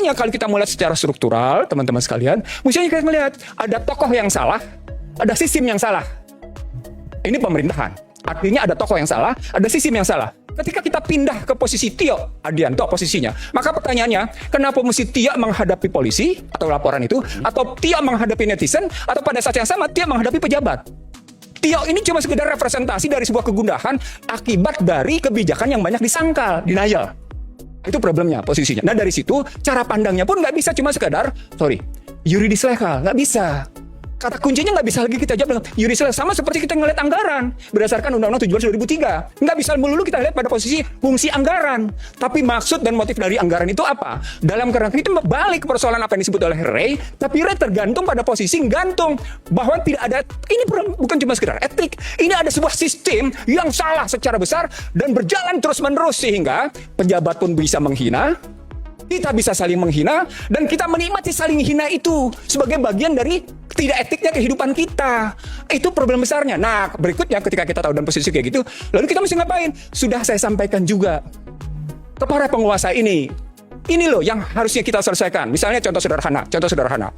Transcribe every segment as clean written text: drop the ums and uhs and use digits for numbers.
mestinya kalau kita melihat secara struktural, teman-teman sekalian, mestinya kita melihat ada tokoh yang salah, ada sistem yang salah. Ini pemerintahan. Artinya ada tokoh yang salah, ada sistem yang salah. Ketika kita pindah ke posisi Tio Adianto posisinya, maka pertanyaannya, kenapa mesti Tio menghadapi polisi atau laporan itu, atau Tio menghadapi netizen, atau pada saat yang sama Tio menghadapi pejabat? Tio ini cuma sekedar representasi dari sebuah kegundahan akibat dari kebijakan yang banyak disangkal, denial. Itu problemnya, posisinya. Nah dari situ, cara pandangnya pun nggak bisa cuma sekedar, yuridis legal, nggak bisa. Kata kuncinya nggak bisa lagi kita jawab dengan yuridis legal. Sama seperti kita ngeliat anggaran berdasarkan Undang-Undang 17 2003. Nggak bisa melulu kita lihat pada posisi fungsi anggaran. Tapi maksud dan motif dari anggaran itu apa? Dalam kerangka itu balik ke persoalan apa yang disebut oleh Ray, tapi Ray tergantung pada posisi gantung. Bahwa tidak ada, ini bukan cuma sekedar etik, ini ada sebuah sistem yang salah secara besar dan berjalan terus-menerus sehingga pejabat pun bisa menghina, kita bisa saling menghina, dan kita menikmati saling hina itu sebagai bagian dari tidak etiknya kehidupan kita. Itu problem besarnya. Nah, berikutnya ketika kita tahu dalam posisi kayak gitu, lalu kita mesti ngapain? Sudah saya sampaikan juga ke para penguasa ini. Ini loh yang harusnya kita selesaikan. Misalnya contoh sederhana.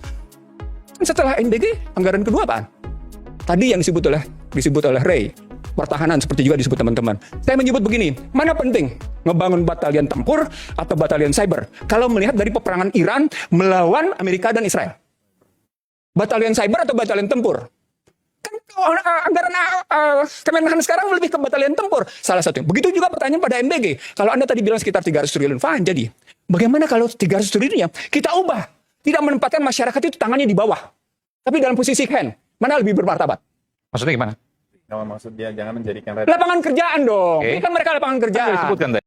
Setelah NBG, anggaran kedua apaan? Tadi yang disebut oleh Ray, pertahanan seperti juga disebut teman-teman. Saya menyebut begini, mana penting ngebangun batalion tempur atau batalion cyber kalau melihat dari peperangan Iran melawan Amerika dan Israel? Batalion cyber atau batalion tempur? Kan anggaran Kemenhan sekarang lebih ke batalion tempur. Salah satu. Begitu juga pertanyaan pada MBG. Kalau Anda tadi bilang sekitar 300 triliun, fine. Jadi, bagaimana kalau 300 triliunnya kita ubah? Tidak menempatkan masyarakat itu tangannya di bawah, tapi dalam posisi hand. Mana lebih bermartabat? Maksudnya gimana? Kalau maksud dia jangan menjadikan Lapangan kerjaan dong. Oke. Ini kan mereka lapangan kerjaan. Disebutkan tadi.